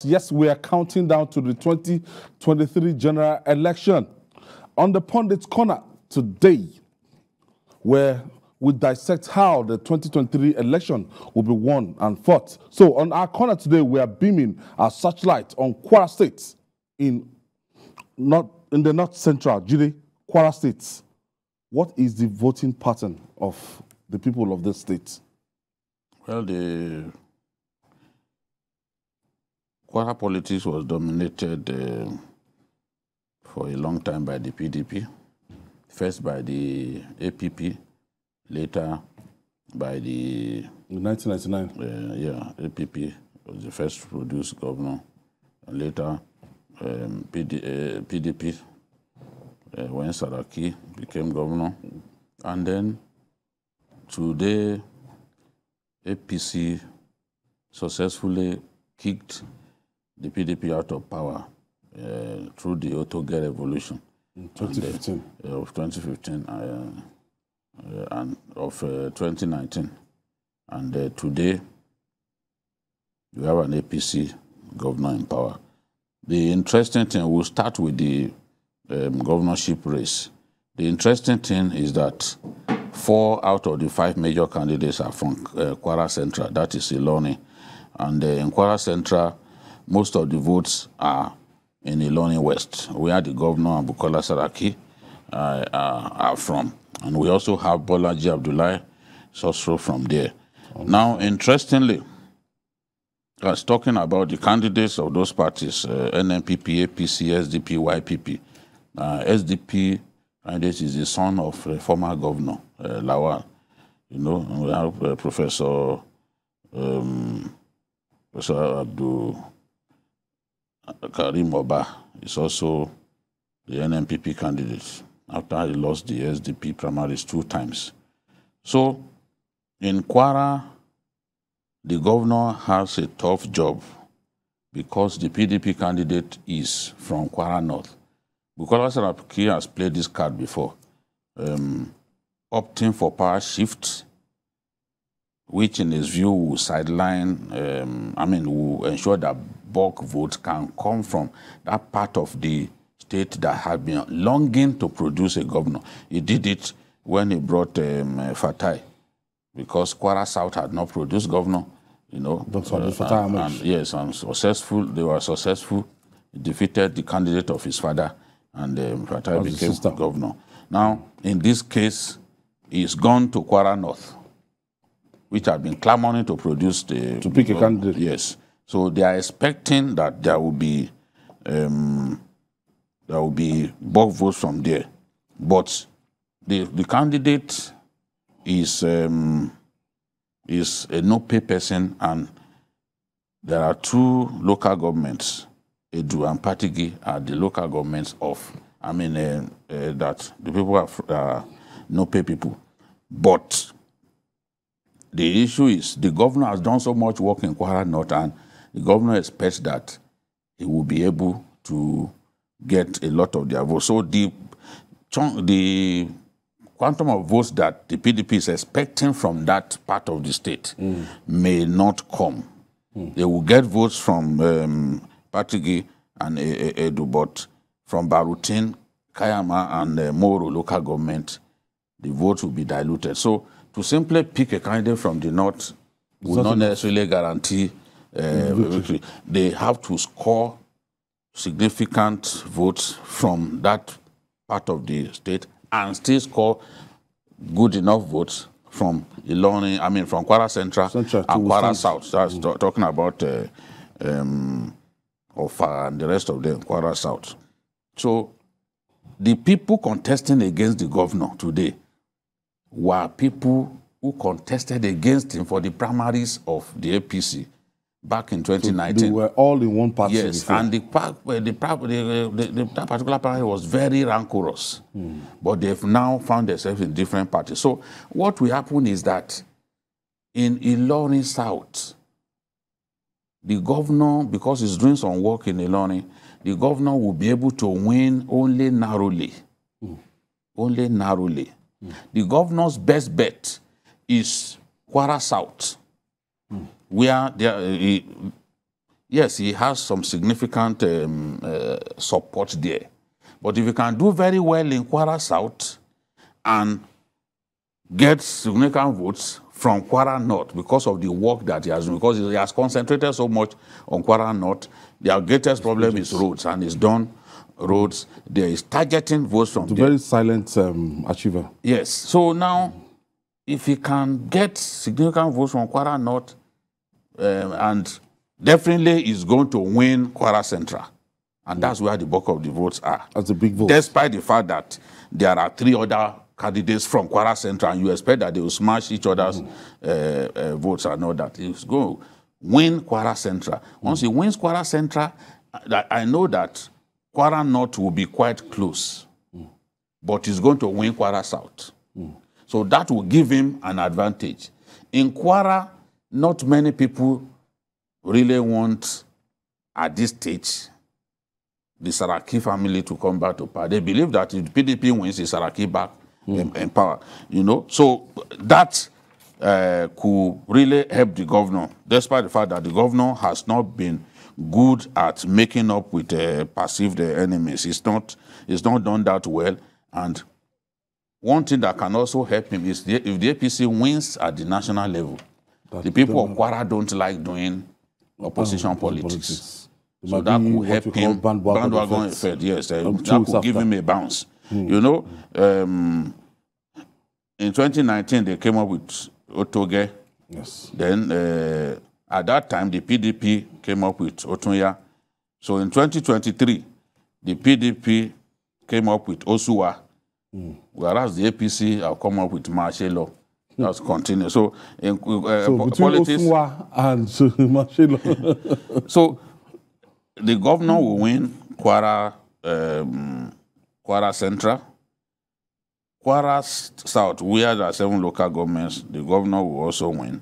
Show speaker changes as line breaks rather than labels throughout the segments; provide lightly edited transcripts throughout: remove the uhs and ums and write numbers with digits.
Yes, we are counting down to the 2023 general election. On the Pundit's Corner today, where we dissect how the 2023 election will be won and fought. So on our corner today, we are beaming our searchlight on Kwara State in the north central, Kwara State. What is the voting pattern of the people of this state?
Well, the Kwara politics was dominated for a long time by the PDP, first by the APP, later by the...
In 1999?
APP was the first to produce governor, and later PDP, when Saraki became governor, and then today APC successfully kicked the PDP out of power through the Otoge revolution
in 2015.
Of 2015 and of 2019. And today, we have an APC governor in power. The interesting thing, we'll start with the governorship race. The interesting thing is that 4 out of the 5 major candidates are from Kwara Central, that is Iloni. And in Kwara Central, most of the votes are in Iloni West, where the governor and Bukola Saraki are from. And we also have Bolaji Abdullahi, also from there. Now, interestingly, I was talking about the candidates of those parties, NNPP, APC, SDP, YPP. SDP candidate is the son of a former governor, Lawal. You know, we have Professor Abdul Karim Oba is also the NNPP candidate after he lost the SDP primaries 2 times. So, in Kwara, the governor has a tough job because the PDP candidate is from Kwara North. Bukola Saraki has played this card before, opting for power shift, which in his view will sideline, will ensure that bulk votes can come from that part of the state that had been longing to produce a governor. He did it when he brought Fatai, because Kwara South had not produced governor. You know, and successful. They were successful. He defeated the candidate of his father, and Fatai became governor. Now, in this case, he's gone to Kwara North, which have been clamoring to produce
to pick a candidate.
Yes, so they are expecting that there will be bulk votes from there, but the candidate is a no-pay person, and there are 2 local governments, Edu and Patigi, are the local governments of, that the people are no-pay people. But the issue is the governor has done so much work in Kwara North, and the governor expects that he will be able to get a lot of their votes. So the quantum of votes that the PDP is expecting from that part of the state may not come. They will get votes from Patigi and Edu, but from Barutin, Kayama, and Moro local government, the votes will be diluted. So to simply pick a candidate from the north will not necessarily guarantee victory. They have to score significant votes from that part of the state and still score good enough votes from Iloni, from Kwara Central and Kwara South. That's talking about Ofa and the rest of them, Kwara South. So the people contesting against the governor today were people who contested against him for the primaries of the APC back in 2019.
So they were all in one party.
Yes, before. And that particular party was very rancorous. But they've now found themselves in different parties. So what will happen is that in Iloni South, the governor, because he's doing some work in Iloni, the governor will be able to win only narrowly. Only narrowly. The governor's best bet is Kwara South, where yes, he has some significant support there. But if he can do very well in Kwara South and get significant votes from Kwara North because of the work that he has done, because he has concentrated so much on Kwara North, their greatest problem is roads, and he's done roads. There is targeting votes from there.
Very silent achiever.
Yes. So now, if he can get significant votes from Kwara North, and definitely is going to win Kwara Central. And that's where the bulk of the votes are.
That's a big vote.
Despite the fact that there are 3 other candidates from Kwara Central, and you expect that they will smash each other's votes and all that. He's going to win Kwara Central. Once he wins Kwara Central, I know that Kwara North will be quite close. But he's going to win Kwara South. So that will give him an advantage. In Kwara, not many people really want, at this stage, the Saraki family to come back to power. They believe that if the PDP wins, the Saraki back in power. You know, so that could really help the governor, despite the fact that the governor has not been good at making up with perceived enemies. It's not done that well. And one thing that can also help him is if the APC wins at the national level, the people of Kwara don't like doing opposition politics. So that could help him. Bandwagon effect, yes. That could give him a bounce. You know, in 2019, they came up with Otoge.
Yes.
Then, at that time, the PDP came up with Otunya. So in 2023, the PDP came up with Osuwa, whereas the APC have come up with Marshelo. That's continuous. So, in politics,
Osuwa and Marshelo.
So, the governor will win Kwara Central. Kwara South, where there are 7 local governments, the governor will also win.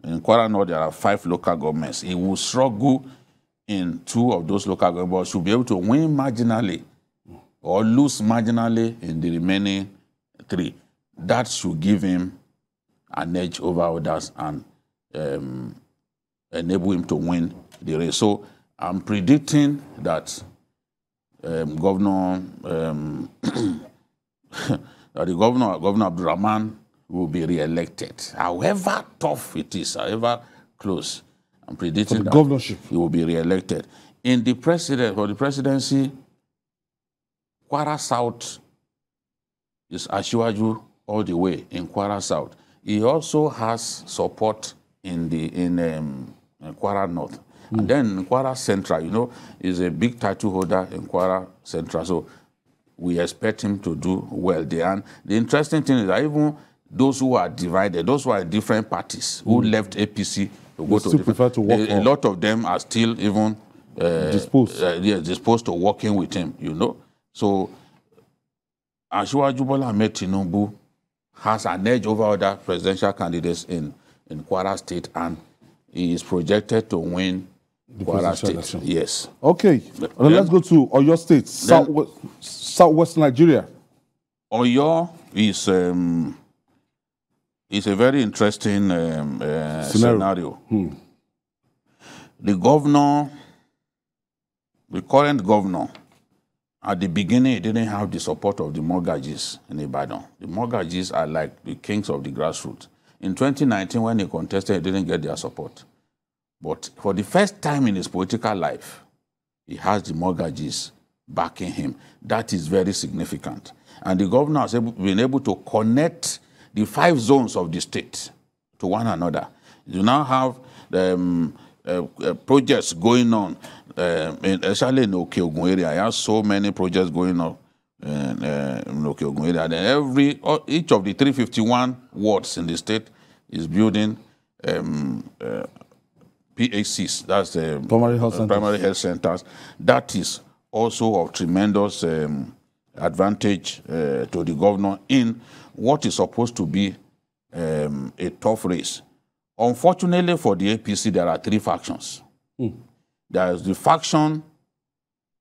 In Kwara North, there are 5 local governments. He will struggle in 2 of those local governments, should be able to win marginally or lose marginally in the remaining 3. That should give him an edge over others and enable him to win the race. So I'm predicting that Governor Abdurrahman will be re-elected. However tough it is, however close, I'm predicting that
governorship,
he will be re-elected. For the presidency, Kwara South is Asiwaju all the way in Kwara South. He also has support in Kwara North. And then Kwara Central, you know, is a big title holder in Kwara Central. So we expect him to do well there. And the interesting thing is that even those who are divided, those who are in different parties, who left APC to go to different, a lot of them are still even disposed to working with him, you know. So Asiwaju Bola Ahmed Tinubu has an edge over other presidential candidates in Kwara State, and he is projected to win Kwara State. Election. Yes.
Okay. Let's go to Oyo State, southwest Nigeria.
Oyo is a very interesting scenario. The current governor, at the beginning, he didn't have the support of the mortgages in Ibadan. The mortgages are like the kings of the grassroots. In 2019, when he contested, he didn't get their support. But for the first time in his political life, he has the mortgages backing him. That is very significant. And the governor has been able to connect the 5 zones of the state to one another. You now have projects going on, especially in the Okeogun area. I have so many projects going on in the Okeogun area. Then each of the 351 wards in the state is building PHCs, that's the primary health centers. That is also of tremendous advantage to the governor in what is supposed to be a tough race. Unfortunately for the APC, there are 3 factions. There is the faction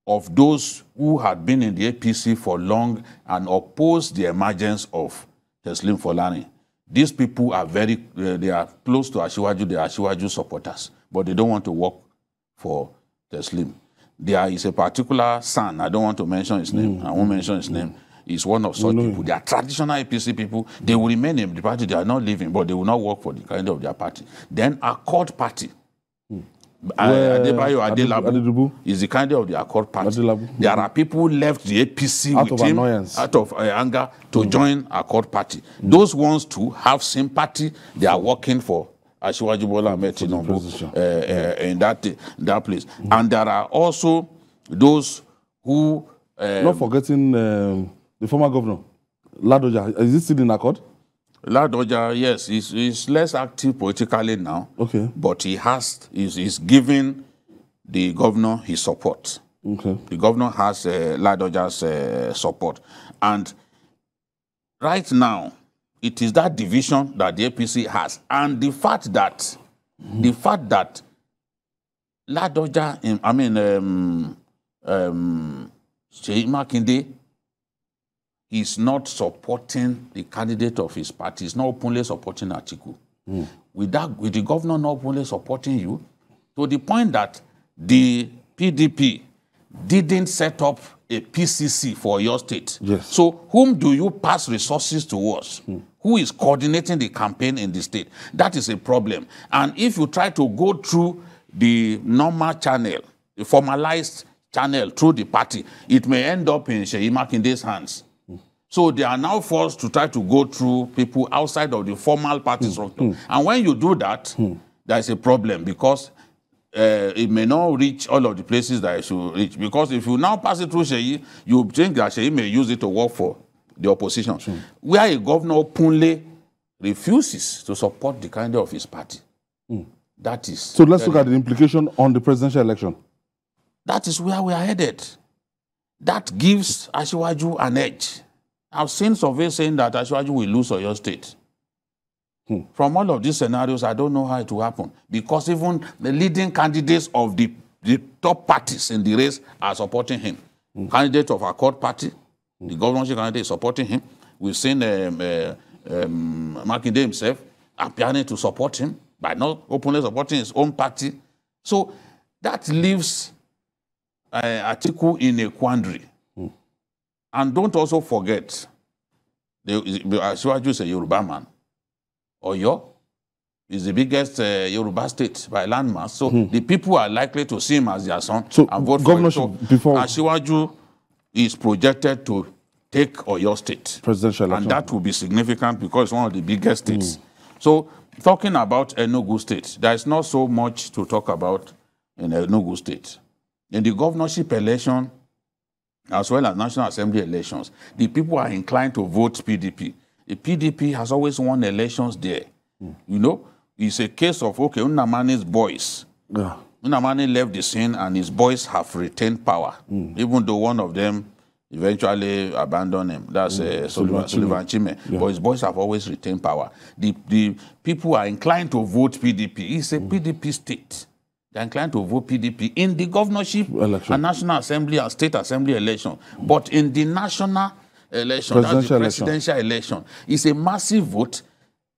of those who had been in the APC for long and opposed the emergence of Teslim Folani. These people are they are close to Asiwaju, they are Asiwaju supporters, but they don't want to work for Teslim. There is a particular son, I don't want to mention his name, I won't mention his name, is one of such people. They are traditional APC people. They will remain in the party, they are not leaving, but they will not work for the kind of their party. Then Accord Party. Adebayo Adelabu is the kind of the Accord Party. There are people who left the APC
out
with
of
him
annoyance,
out of anger to join Accord Party. Those ones too have sympathy. They are working for Asiwaju Bola Ahmed Tinubu in that place. And there are also those who
not forgetting the former governor Ladoja. Is he still in Accord?
Ladoja, yes, he's less active politically now.
Okay.
But he's giving the governor his support.
Okay.
The governor has Ladoja's support. And right now, it is that division that the APC has. And the fact that Ladoja, Seyi Makinde, is not supporting the candidate of his party. He's not openly supporting Atiku. With the governor not openly supporting you, to the point that the PDP didn't set up a PCC for your state.
Yes.
So whom do you pass resources towards? Who is coordinating the campaign in the state? That is a problem. And if you try to go through the normal channel, the formalized channel through the party, it may end up in Seyi Makinde's hands. So they are now forced to try to go through people outside of the formal party structure. And when you do that, there is a problem, because it may not reach all of the places that it should reach. Because if you now pass it through Seyi, you think that Seyi may use it to work for the opposition. Where a governor openly refuses to support the candidate of his party. That is.
So let's look at the implication on the presidential election.
That is where we are headed. That gives Asiwaju an edge. I've seen surveys saying that Asiwaju will lose Oyo State. From all of these scenarios, I don't know how it will happen, because even the leading candidates of the top parties in the race are supporting him. Candidate of Accord Party, the governorship candidate is supporting him. We've seen Makinde himself appearing to support him by not openly supporting his own party. So that leaves Atiku in a quandary. And don't also forget, Asiwaju is a Yoruba man. Oyo is the biggest Yoruba state by landmass. So the people are likely to see him as their son and vote for him. So Asiwaju is projected to take Oyo State.
Presidential election.
And that will be significant because it's one of the biggest states. So talking about Enugu State, there is not so much to talk about in Enugu State. In the governorship election, as well as National Assembly elections, the people are inclined to vote PDP. The PDP has always won elections there. You know, it's a case of, okay, Nnamani's boys. Nnamani left the scene and his boys have retained power, even though one of them eventually abandoned him. That's Sullivan Chime. Yeah. But his boys have always retained power. The people are inclined to vote PDP. It's a PDP state. They're inclined to vote PDP in the governorship election, and National Assembly and State Assembly election. But in the national election, that's the presidential election, it's a massive vote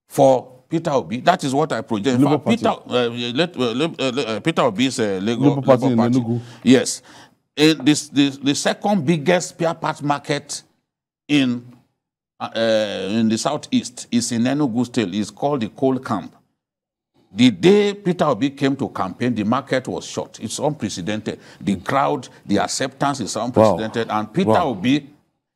for Peter Obi. That is what I project. In fact, Peter Obi's Labour Party. In Enugu. Yes. The second biggest spare parts market in the southeast is in Enugu State. It's called the coal camp. The day Peter Obi came to campaign, the market was short. It's unprecedented. The crowd, the acceptance is unprecedented. Wow. And Peter Obi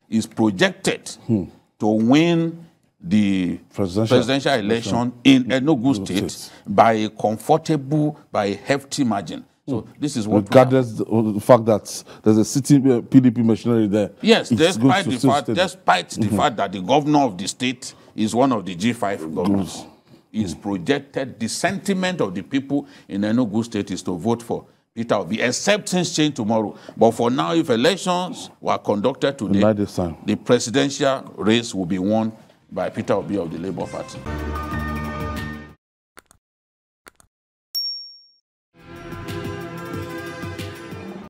is projected to win the presidential election in Enugu State by a comfortable, by a hefty margin. So this is what...
Regardless the fact that there's a sitting PDP machinery there.
Yes, despite the fact that the governor of the state is one of the G5 governors. Is projected, the sentiment of the people in Enugu State is to vote for Peter Obi, except things change tomorrow. But for now, if elections were conducted today, the presidential race will be won by Peter Obi of the Labour Party.